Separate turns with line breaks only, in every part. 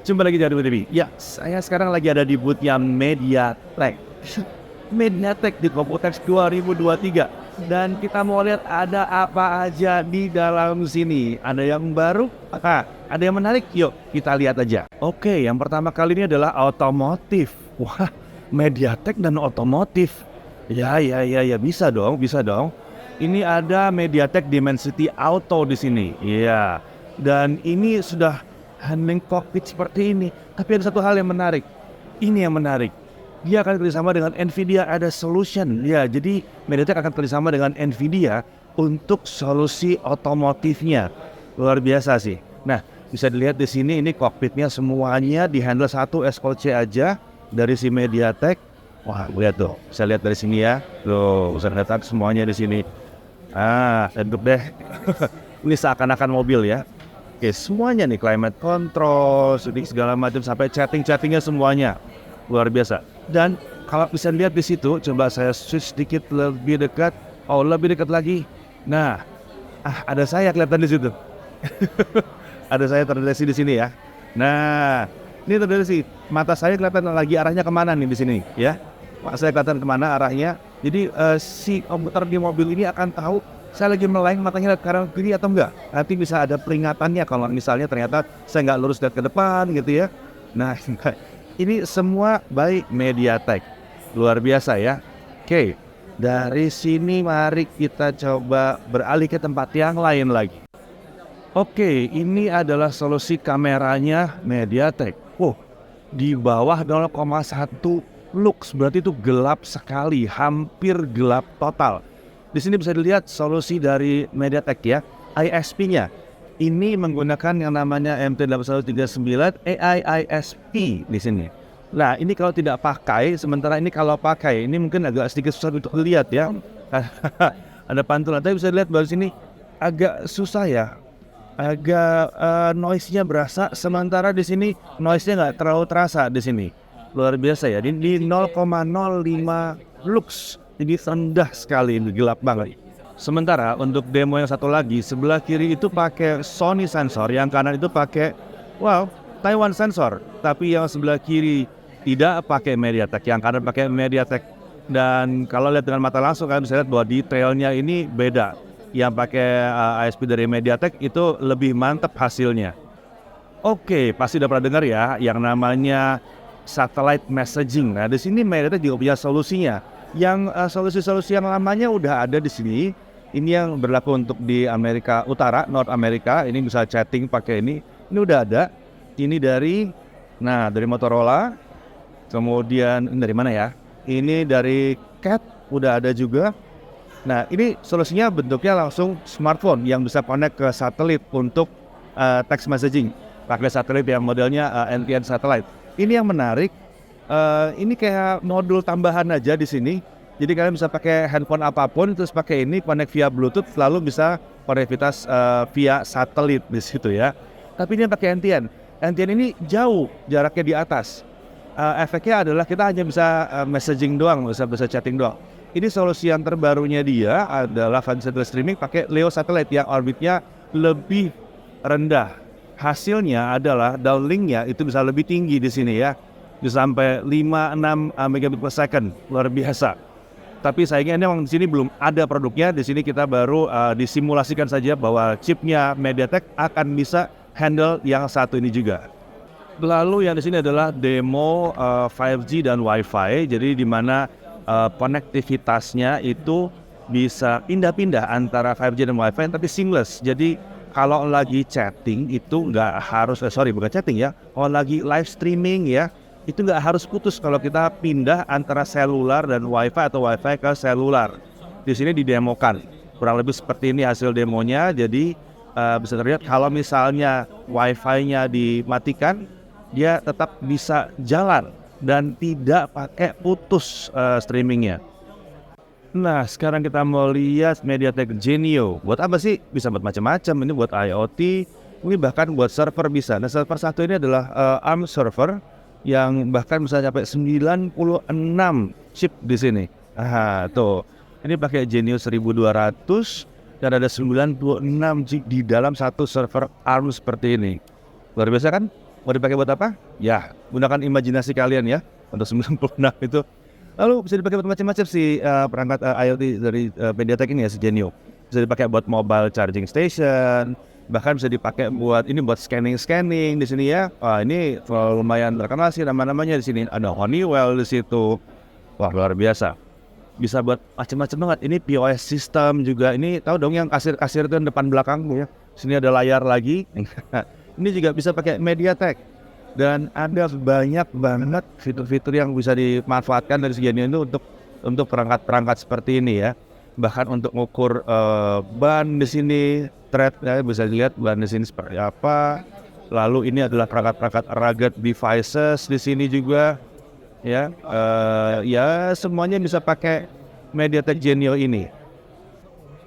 Jumpa lagi di TV. Ya, saya sekarang lagi ada di booth-nya MediaTek. MediaTek di Computex 2023. Dan kita mau lihat ada apa aja di dalam sini. Ada yang baru? Ada yang menarik? Yuk, kita lihat aja. Oke, yang pertama kali ini adalah otomotif. Wah, MediaTek dan otomotif. Ya, bisa dong, bisa dong. Ini ada MediaTek Dimensity Auto di sini. Iya. Dan ini sudah handling cockpit seperti ini. Tapi ada satu hal yang menarik. Ini yang menarik. Dia akan kerjasama dengan NVIDIA ada solution. Ya, jadi MediaTek akan kerjasama dengan NVIDIA untuk solusi otomotifnya. Luar biasa sih. Nah, bisa dilihat di sini ini cockpitnya semuanya dihandle satu SoC aja dari si MediaTek. Wah, lihat tuh. Bisa lihat dari sini ya. Tuh, bisa lihat semuanya di sini. Hidup deh. Ini seakan-akan mobil ya. Oke, semuanya nih, climate control, segala macam, sampai chatting-chattingnya semuanya. Luar biasa. Dan kalau bisa lihat di situ, coba saya switch sedikit lebih dekat. Oh, lebih dekat lagi. Nah, ada saya kelihatan di situ. Ada saya terdeteksi di sini ya. Nah, ini terdeteksi. Mata saya kelihatan lagi arahnya kemana nih di sini ya. Mata saya kelihatan kemana arahnya. Jadi si komputer di mobil ini akan tahu saya lagi meleng matanya lihat kanan kiri atau enggak. Nanti bisa ada peringatannya kalau misalnya ternyata saya nggak lurus lihat ke depan gitu ya. Nah, ini semua by MediaTek. Luar biasa ya. Oke, dari sini mari kita coba beralih ke tempat yang lain lagi. Oke, ini adalah solusi kameranya MediaTek. Di bawah 0,1 lux, berarti itu gelap sekali, hampir gelap total. Di sini bisa dilihat solusi dari MediaTek ya, ISP-nya. Ini menggunakan yang namanya MT8139 AI ISP di sini. Nah, ini kalau tidak pakai, sementara ini kalau pakai, ini mungkin agak sedikit susah untuk dilihat ya. Ada pantulan, tapi bisa dilihat bahwa sini agak susah ya. Agak noise-nya berasa, sementara di sini noise-nya nggak terlalu terasa di sini. Luar biasa ya, di 0,05 lux. Jadi rendah sekali, gelap banget. Sementara untuk demo yang satu lagi, sebelah kiri itu pakai Sony sensor, yang kanan itu pakai Taiwan sensor. Tapi yang sebelah kiri tidak pakai MediaTek, yang kanan pakai MediaTek. Dan kalau lihat dengan mata langsung kalian bisa lihat bahwa detailnya ini beda. Yang pakai ISP dari MediaTek itu lebih mantap hasilnya. Oke, pasti udah pernah dengar ya yang namanya satellite messaging. Nah, di sini MediaTek juga punya solusinya. Yang solusi-solusi yang lamanya udah ada di sini. Ini yang berlaku untuk di Amerika Utara, North America. Ini bisa chatting pakai ini. Ini udah ada. Ini dari Motorola. Kemudian ini dari mana ya? Ini dari Cat udah ada juga. Nah, ini solusinya bentuknya langsung smartphone yang bisa connect ke satelit untuk text messaging. Pakai satelit yang modelnya NTN satellite. Ini yang menarik. Ini kayak modul tambahan aja di sini. Jadi kalian bisa pakai handphone apapun terus pakai ini connect via Bluetooth, lalu bisa konektivitas via satelit di situ ya. Tapi ini pakai NTN. NTN ini jauh jaraknya di atas. Efeknya adalah kita hanya bisa messaging doang, bisa chatting doang. Ini solusi yang terbarunya dia adalah satellite streaming pakai LEO satellite yang orbitnya lebih rendah. Hasilnya adalah downlinknya itu bisa lebih tinggi di sini ya. Bisa sampai 5-6 megabit per second, luar biasa. Tapi sayangnya memang di sini belum ada produknya. Di sini kita baru disimulasikan saja bahwa chipnya MediaTek akan bisa handle yang satu ini juga. Lalu yang di sini adalah demo 5G dan Wi-Fi. Jadi di mana konektivitasnya itu bisa pindah-pindah antara 5G dan Wi-Fi, tapi seamless. Jadi kalau lagi chatting itu nggak harus, bukan chatting ya. Kalau lagi live streaming ya, itu nggak harus putus kalau kita pindah antara selular dan Wi-Fi atau Wi-Fi ke selular. Di sini didemokan kurang lebih seperti ini hasil demonya. Jadi bisa terlihat kalau misalnya Wi-Fi-nya dimatikan, dia tetap bisa jalan dan tidak pakai putus streamingnya. Nah, sekarang kita mau lihat MediaTek Genio. Buat apa sih? Bisa buat macam-macam. Ini buat IoT, ini bahkan buat server bisa. Nah, server satu ini adalah ARM server yang bahkan bisa sampai 96 chip di sini. Tuh. Ini pakai Genio 1200 dan ada 96 chip di dalam satu server ARM seperti ini. Luar biasa kan? Mau dipakai buat apa? Ya, gunakan imajinasi kalian ya untuk 96 itu. Lalu bisa dipakai buat macam-macam sih perangkat IoT dari MediaTek ini ya, si Genio. Bisa dipakai buat mobile charging station, bahkan bisa dipakai buat ini buat scanning di sini ya. Wah, ini lumayan terkenal sih nama-namanya di sini. Ada Honeywell di situ. Wah, luar biasa. Bisa buat macam-macam banget. Ini POS system juga. Ini tahu dong yang kasir-kasir itu yang depan belakang ya. Sini ada layar lagi. Ini juga bisa pakai MediaTek. Dan ada banyak banget fitur-fitur yang bisa dimanfaatkan dari segi ini untuk perangkat-perangkat seperti ini ya. Bahkan untuk mengukur ban di sini, thread ya, bisa dilihat ban di sini seperti apa. Lalu ini adalah perangkat-perangkat rugged devices di sini juga. Ya, ya semuanya bisa pakai MediaTek Genio ini.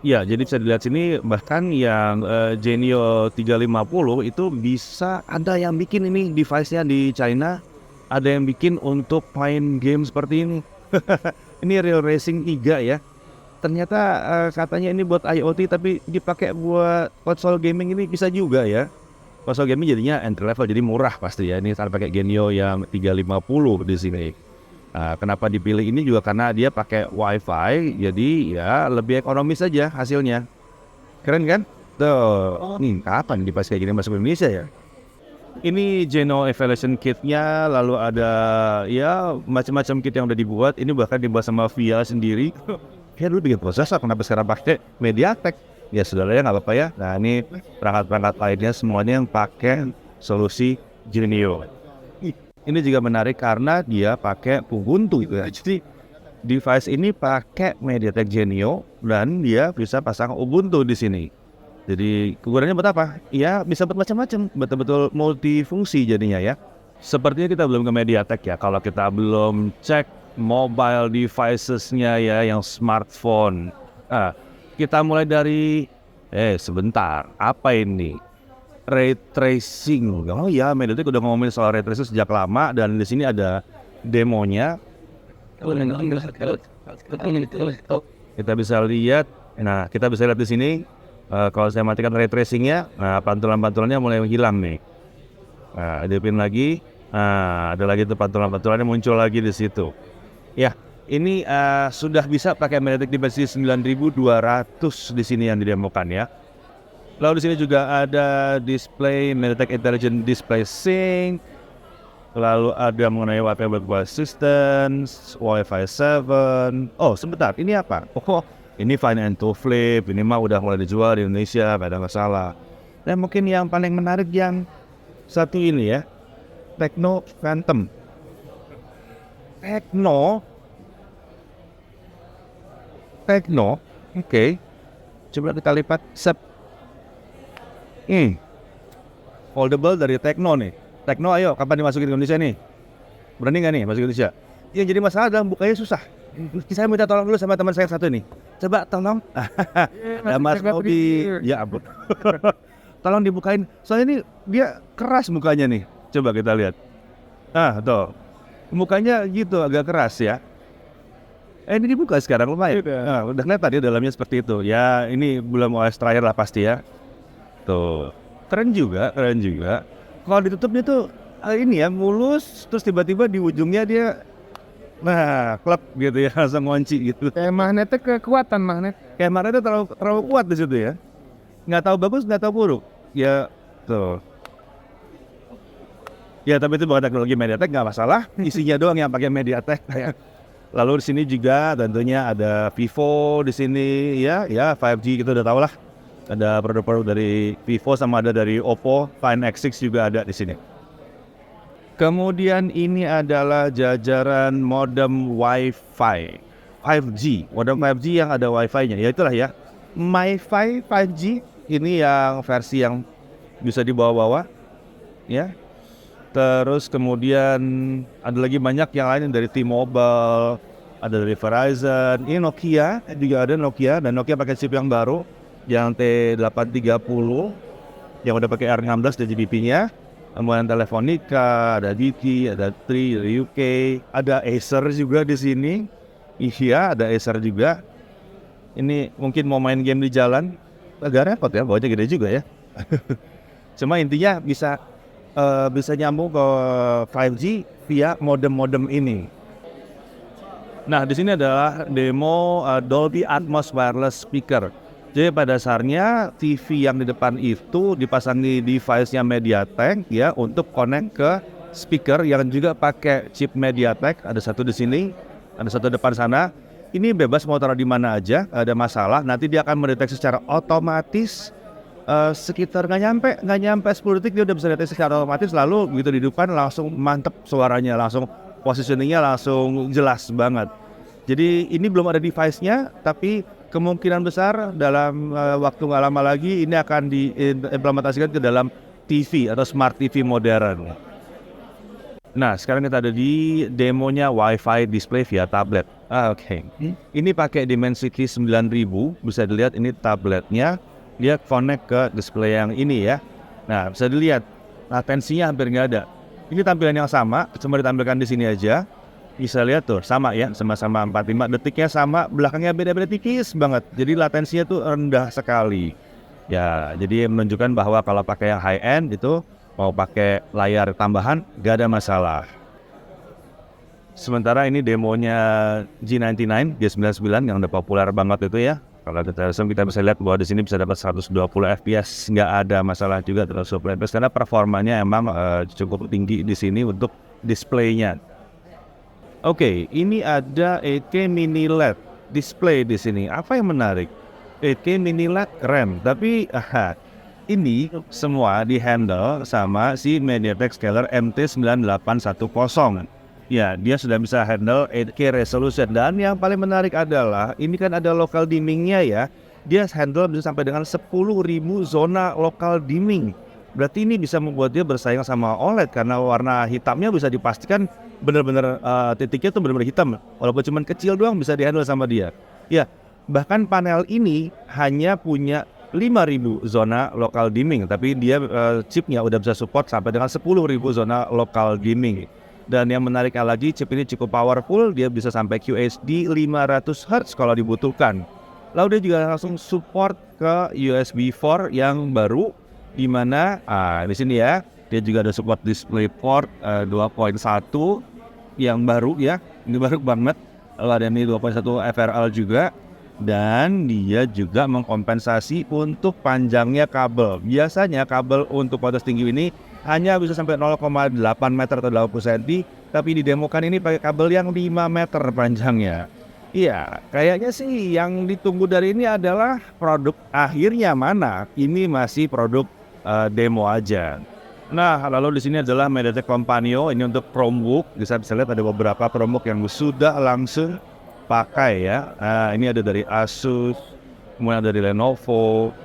Ya, jadi bisa dilihat sini bahkan yang Genio 350 itu bisa ada yang bikin ini device-nya di China, ada yang bikin untuk main game seperti ini. Ini Real Racing 3 ya. Ternyata katanya ini buat IoT tapi dipakai buat konsol gaming ini bisa juga ya. Konsol gaming jadinya entry level, jadi murah pasti ya. Ini saya pakai Genio yang 350 di sini. Nah, kenapa dipilih ini juga karena dia pakai WiFi, jadi ya lebih ekonomis saja hasilnya. Keren kan? Tuh, nih kapan dipas kayak gini masuk Indonesia ya? Ini Geno Evaluation Kit-nya, lalu ada ya macam-macam kit yang udah dibuat. Ini bahkan dibuat sama VIA sendiri. Ya dulu bikin prosesor, kenapa sekarang pakai MediaTek? Ya saudaranya nggak apa-apa ya. Nah ini perangkat-perangkat lainnya semuanya yang pakai solusi Genio. Ini juga menarik karena dia pakai Ubuntu gitu ya. Jadi device ini pakai MediaTek Genio dan dia bisa pasang Ubuntu di sini. Jadi kegunaannya buat apa? Ya bisa buat macam-macam, betul-betul multifungsi jadinya ya. Sepertinya kita belum ke MediaTek ya. Kalau kita belum cek mobile devices-nya ya, yang smartphone. Kita mulai dari sebentar, apa ini? Ray tracing. Oh ya, MediaTek udah ngomongin soal ray tracing sejak lama dan di sini ada demonya. Kita bisa lihat. Nah, kita bisa lihat di sini kalau saya matikan ray tracing-nya, nah pantulan-pantulannya mulai hilang nih. Nah, hidupin lagi. Nah, ada lagi tuh pantulan-pantulannya muncul lagi di situ. Ya, ini sudah bisa pakai MediaTek Dimensity 9200 di sini yang didemokan ya. Lalu di sini juga ada display MediaTek Intelligent Display Sync. Lalu ada mengenai Wi-Fi Virtual Assistant, Wi-Fi 7. Oh, sebentar, ini apa? Oh, ini Fine and to Flip. Ini mah udah mulai dijual di Indonesia, pada masalah. Dan mungkin yang paling menarik yang satu ini ya, Tecno Phantom. Tecno, oke. Coba kita lipat, foldable dari Tecno nih. Tecno, ayo, kapan dimasukin ke Indonesia nih? Berani nggak nih masuk ke Indonesia? Yang jadi masalah adalah bukanya susah. Saya minta tolong dulu sama teman saya satu nih. Coba tolong. Ada Mas Mobi. Ya ampun. Tolong dibukain. Soalnya ini dia keras mukanya nih. Coba kita lihat. Tuh. Mukanya gitu agak keras ya. Ini dibuka sekarang lumayan. Udah kelihatan ya dalamnya seperti itu. Ya ini belum OS terakhir lah pasti ya. Tuh. Keren juga. Kalau ditutupnya tuh ini ya mulus, terus tiba-tiba di ujungnya dia klep gitu ya, langsung ngunci gitu.
Kayak magnetnya kekuatan magnet.
Kayak magnetnya terlalu kuat di situ ya. Nggak tahu bagus, nggak tahu buruk. Ya tuh. Ya tapi itu bukan teknologi MediaTek, nggak masalah. Isinya doang yang pakai MediaTek. Lalu di sini juga tentunya ada Vivo di sini ya 5G kita udah tahu lah. Ada produk-produk dari Vivo sama ada dari Oppo, Find X6 juga ada di sini. Kemudian ini adalah jajaran modem Wi-Fi 5G, modem 5G yang ada Wi-Fi-nya. Ya itulah ya, MiFi 5G ini yang versi yang bisa dibawa-bawa ya. Terus kemudian ada lagi banyak yang lain dari T-Mobile, ada dari Verizon, ini Nokia juga ada Nokia, dan Nokia pakai chip yang baru yang T830 yang udah pakai R16 dan GBP-nya. Kemudian Telefonica, ada DT, ada Tri dari UK, ada Acer juga di sini. Iya, ada Acer juga. Ini mungkin mau main game di jalan, agak repot ya, bawanya gede juga ya. Cuma intinya bisa bisa nyambung ke 5G via modem-modem ini. Nah, di sini adalah demo Dolby Atmos wireless speaker. Jadi pada dasarnya TV yang di depan itu dipasang di device-nya MediaTek ya untuk connect ke speaker yang juga pakai chip MediaTek. Ada satu di sini, ada satu depan sana. Ini bebas mau taruh di mana aja, ada masalah. Nanti dia akan mendeteksi secara otomatis sekitar nggak nyampe 10 detik dia udah bisa deteksi secara otomatis, lalu begitu dihidupkan langsung mantep suaranya, langsung positioningnya langsung jelas banget. Jadi ini belum ada device-nya, tapi kemungkinan besar dalam waktu nggak lama lagi ini akan diimplementasikan ke dalam TV atau smart TV modern. Nah, sekarang kita ada di demonya Wi-Fi display via tablet. Oke. Ini pakai Dimensity 9000, bisa dilihat ini tabletnya. Dia connect ke display yang ini ya. Nah, bisa dilihat latensinya hampir nggak ada. Ini tampilan yang sama, cuma ditampilkan di sini aja. Bisa lihat tuh, sama ya, sama-sama 45 detiknya sama, belakangnya beda-beda tipis banget. Jadi latensinya tuh rendah sekali. Ya, jadi menunjukkan bahwa kalau pakai yang high end itu mau pakai layar tambahan nggak ada masalah. Sementara ini demonya G99, G99 yang udah populer banget itu ya. Kalau kita bisa lihat bahwa di sini bisa dapat 120 fps, nggak ada masalah juga 120 fps karena performanya emang cukup tinggi di sini untuk displaynya. Oke, ini ada 8K mini LED display di sini. Apa yang menarik? 8K mini LED keren, tapi ini semua di-handle sama si MediaTek Scaler MT9810. Ya, dia sudah bisa handle 8K resolution. Dan yang paling menarik adalah ini kan ada local dimmingnya ya. Dia handle bisa sampai dengan 10.000 zona local dimming. Berarti ini bisa membuat dia bersaing sama OLED karena warna hitamnya bisa dipastikan benar-benar titiknya tuh benar-benar hitam. Walaupun cuma kecil doang bisa dihandle sama dia. Ya, bahkan panel ini hanya punya 5.000 zona local dimming, tapi dia chipnya udah bisa support sampai dengan 10.000 zona local dimming. Dan yang menariknya lagi, chip ini cukup powerful, dia bisa sampai QHD 500Hz kalau dibutuhkan. Lalu dia juga langsung support ke USB 4 yang baru, di mana di sini ya, dia juga ada support DisplayPort 2.1 yang baru ya, ini baru banget. Lalu ada ini 2.1 FRL juga. Dan dia juga mengkompensasi untuk panjangnya kabel. Biasanya kabel untuk batas tinggi ini hanya bisa sampai 0,8 meter atau 80 cm, tapi didemokan ini pakai kabel yang 5 meter panjangnya. Iya, kayaknya sih yang ditunggu dari ini adalah produk akhirnya mana. Ini masih produk demo aja. Nah, lalu di sini adalah MediaTek Companio. Ini untuk Chromebook. Bisa lihat ada beberapa Chromebook yang sudah langsung pakai ya. Nah, ini ada dari Asus, kemudian ada dari Lenovo,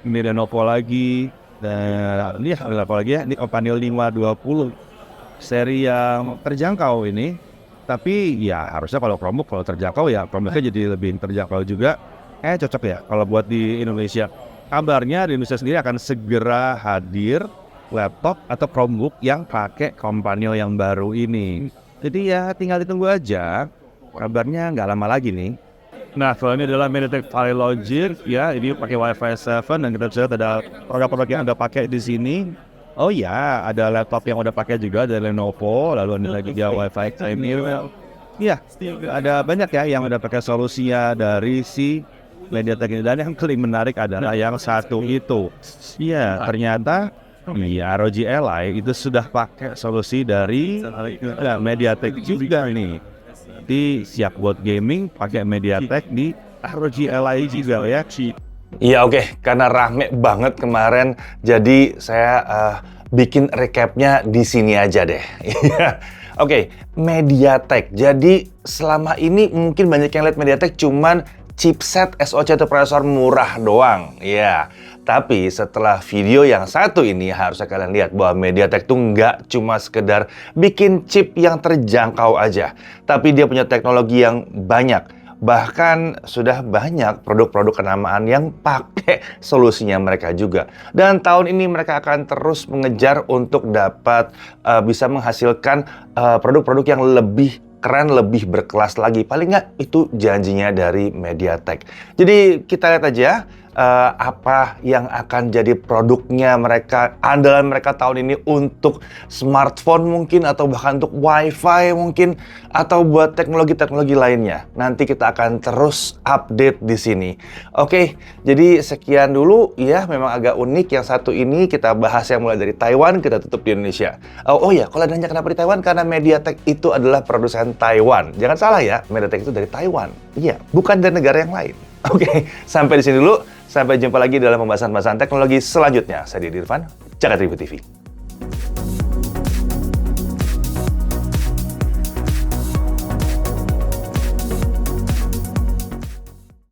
ini Lenovo lagi, dan ini apa lagi ya? Ini Companio 520 seri yang terjangkau ini. Tapi ya harusnya kalau Chromebook kalau terjangkau ya Chromebooknya jadi lebih terjangkau juga. Cocok ya kalau buat di Indonesia. Kabarnya di Indonesia sendiri akan segera hadir laptop atau Chromebook yang pakai Companio yang baru ini. Jadi ya tinggal ditunggu aja. Kabarnya nggak lama lagi nih. Nah, kalau ini adalah MediaTek Valley Logic ya, ini pakai Wi-Fi 7 dan kita bisa lihat ada produk-produk yang udah pakai di sini. Oh ya, ada laptop yang udah pakai juga dari Lenovo, lalu ada lagi ya Wi-Fi Extender. Iya, ada banyak ya yang udah pakai solusinya dari si MediaTek ini. Dan yang paling menarik adalah yang satu itu. Iya, ternyata ROG Ally itu sudah pakai solusi dari MediaTek juga nih. Jadi siap buat gaming pakai MediaTek di ROG Ally juga ya.
Iya oke, karena rame banget kemarin, jadi saya bikin recapnya di sini aja deh. Oke, MediaTek. Jadi selama ini mungkin banyak yang lihat MediaTek cuman chipset SoC atau prosesor murah doang. Ya, tapi setelah video yang satu ini harusnya kalian lihat bahwa MediaTek tuh nggak cuma sekedar bikin chip yang terjangkau aja, tapi dia punya teknologi yang banyak. Bahkan sudah banyak produk-produk kenamaan yang pakai solusinya mereka juga. Dan tahun ini mereka akan terus mengejar untuk dapat bisa menghasilkan produk-produk yang lebih keren, lebih berkelas lagi. Paling nggak itu janjinya dari MediaTek. Jadi kita lihat aja apa yang akan jadi produknya mereka, andalan mereka tahun ini untuk smartphone mungkin, atau bahkan untuk wifi mungkin, atau buat teknologi-teknologi lainnya. Nanti kita akan terus update di sini. Oke, jadi sekian dulu ya, memang agak unik. Yang satu ini kita bahas yang mulai dari Taiwan, kita tutup di Indonesia. Oh ya, kalau nanya kenapa di Taiwan, karena MediaTek itu adalah produsen Taiwan. Jangan salah ya, MediaTek itu dari Taiwan. Iya, bukan dari negara yang lain. Oke, sampai di sini dulu. Sampai jumpa lagi dalam pembahasan-pembahasan teknologi selanjutnya. Saya Didi Irfan, Jagat Ribut TV.